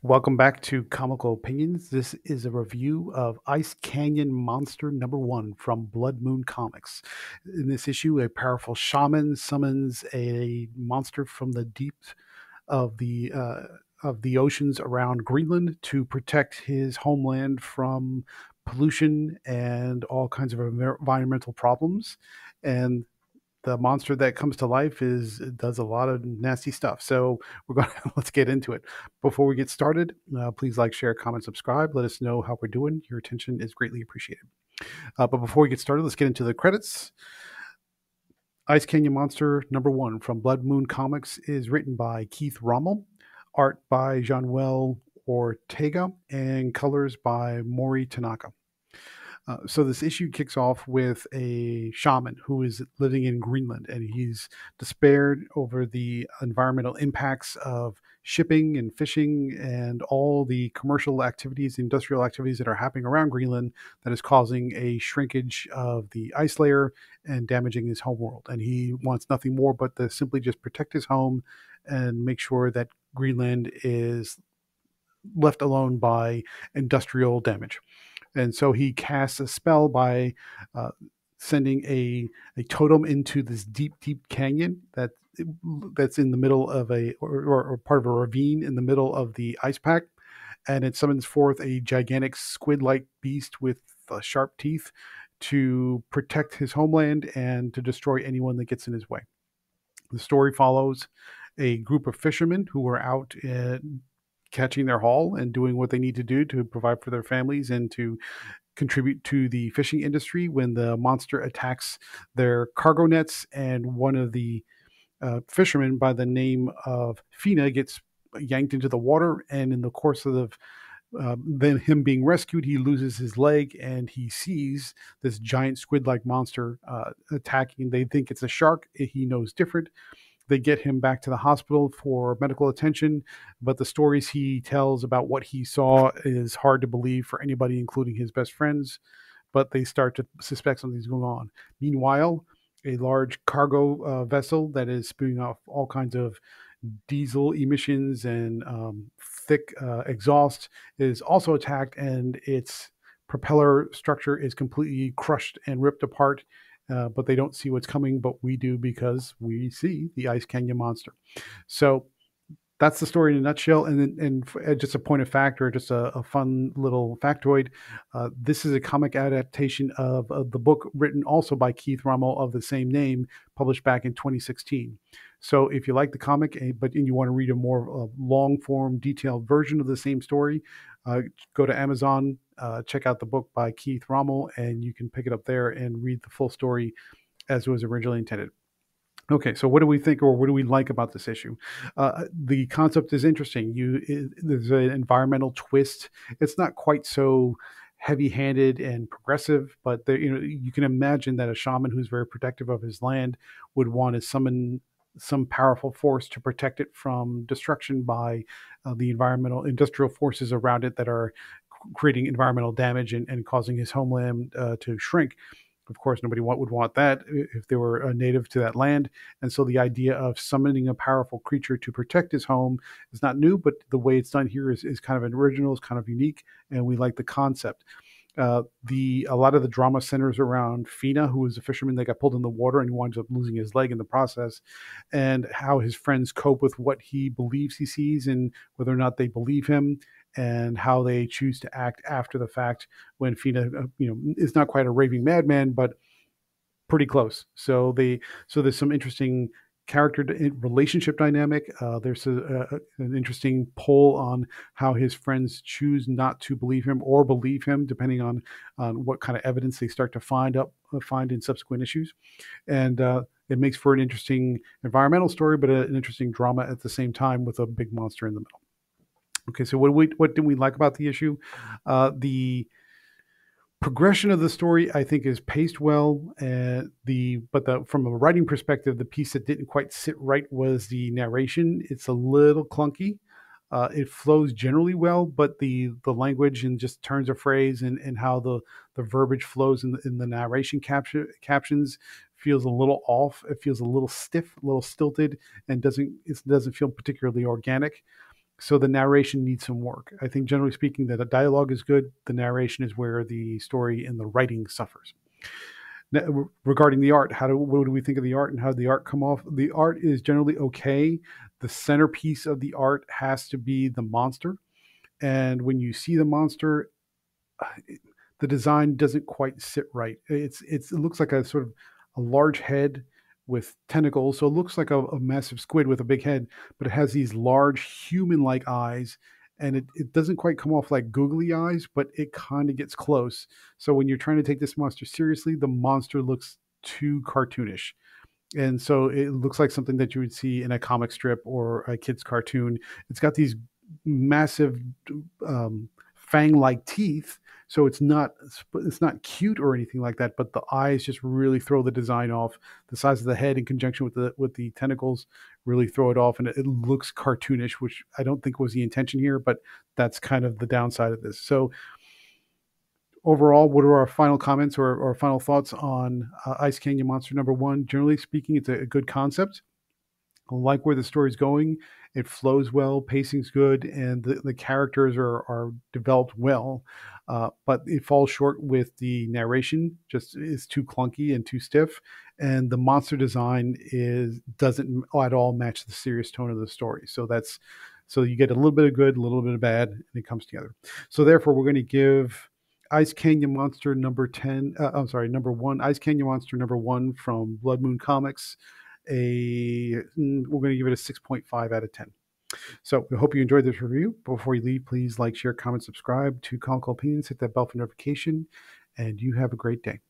Welcome back to Comical Opinions. This is a review of Ice Canyon Monster #1 from Blood Moon Comics. In this issue, a powerful shaman summons a monster from the deep of the oceans around Greenland to protect his homeland from pollution and all kinds of environmental problems. And the monster that comes to life does a lot of nasty stuff. So we're going to let's get into it. Before we get started, please like, share, comment, subscribe. Let us know how we're doing. Your attention is greatly appreciated. But before we get started, let's get into the credits. Ice Canyon Monster #1 from Blood Moon Comics is written by Keith Rommel, art by Jean-Noel Ortega, and colors by Mori Tanaka. So this issue kicks off with a shaman who is living in Greenland, and he's despaired over the environmental impacts of shipping and fishing and all the commercial activities, industrial activities that are happening around Greenland that is causing a shrinkage of the ice layer and damaging his homeworld. And he wants nothing more but to simply just protect his home and make sure that Greenland is left alone by industrial damage. And so he casts a spell by sending a totem into this deep canyon that's in the middle of or part of a ravine in the middle of the ice pack, and it summons forth a gigantic squid-like beast with sharp teeth to protect his homeland and to destroy anyone that gets in his way. The story follows a group of fishermen who are out catching their haul and doing what they need to do to provide for their families and to contribute to the fishing industry when the monster attacks their cargo nets, and one of the fishermen by the name of Fina gets yanked into the water, and in the course of then him being rescued, he loses his leg and he sees this giant squid-like monster attacking. They think it's a shark. He knows different. They get him back to the hospital for medical attention, but the stories he tells about what he saw is hard to believe for anybody, including his best friends, but they start to suspect something's going on. Meanwhile, a large cargo vessel that is spewing off all kinds of diesel emissions and thick exhaust is also attacked, and its propeller structure is completely crushed and ripped apart. But they don't see what's coming, but we do because we see the Ice Canyon monster. So that's the story in a nutshell. And just a point of fact, or just a fun little factoid, this is a comic adaptation of the book written also by Keith Rommel of the same name, published back in 2016. So if you like the comic, but you want to read a more long form, detailed version of the same story, go to Amazon, check out the book by Keith Rommel, and you can pick it up there and read the full story as it was originally intended. Okay, so what do we think, or what do we like about this issue? The concept is interesting. There's an environmental twist. It's not quite so heavy-handed and progressive, but you can imagine that a shaman who's very protective of his land would want to summon some powerful force to protect it from destruction by the industrial forces around it that are creating environmental damage and causing his homeland to shrink. Of course, nobody would want that if they were a native to that land. And so the idea of summoning a powerful creature to protect his home is not new, but the way it's done here is kind of original, is kind of unique, and we like the concept. A lot of the drama centers around Fina, who was a fisherman that got pulled in the water and he winds up losing his leg in the process, and how his friends cope with what he believes he sees and whether or not they believe him, and how they choose to act after the fact when Fina, is not quite a raving madman, but pretty close. So there's some interesting character relationship dynamic. There's an interesting pull on how his friends choose not to believe him or believe him, depending on what kind of evidence they start to find in subsequent issues. And it makes for an interesting environmental story, but an interesting drama at the same time with a big monster in the middle. Okay, so what do we like about the issue? The progression of the story, I think, is paced well. From a writing perspective, the piece that didn't quite sit right was the narration. It's a little clunky. It flows generally well, but the language and just turns of phrase and how the verbiage flows in the narration captions feels a little off. It feels a little stiff, a little stilted, and doesn't feel particularly organic. So the narration needs some work. I think generally speaking that the dialogue is good. The narration is where the story and the writing suffers. Now, regarding the art, what do we think of the art and how did the art come off? The art is generally okay. The centerpiece of the art has to be the monster. And when you see the monster, the design doesn't quite sit right. It looks like a sort of a large head with tentacles, so it looks like a massive squid with a big head, but it has these large human-like eyes, and it doesn't quite come off like googly eyes, but it kind of gets close. So when you're trying to take this monster seriously, the monster looks too cartoonish. And so it looks like something that you would see in a comic strip or a kid's cartoon. It's got these massive fang-like teeth, so it's not cute or anything like that. But the eyes just really throw the design off. The size of the head in conjunction with the tentacles really throw it off, and it looks cartoonish, which I don't think was the intention here. But that's kind of the downside of this. So overall, what are our final comments or final thoughts on Ice Canyon Monster #1? Generally speaking, it's a good concept. I like where the story's going. It flows well, pacing's good, and the characters are developed well. But it falls short with the narration. Just is too clunky and too stiff, and the monster design doesn't at all match the serious tone of the story. So you get a little bit of good, a little bit of bad, and it comes together. So therefore, we're going to give Ice Canyon Monster #1, Ice Canyon Monster #1 from Blood Moon Comics. We're going to give it a 6.5 out of 10. So we hope you enjoyed this review. Before you leave, please like, share, comment, subscribe to Comical Opinions, hit that bell for notification, and you have a great day.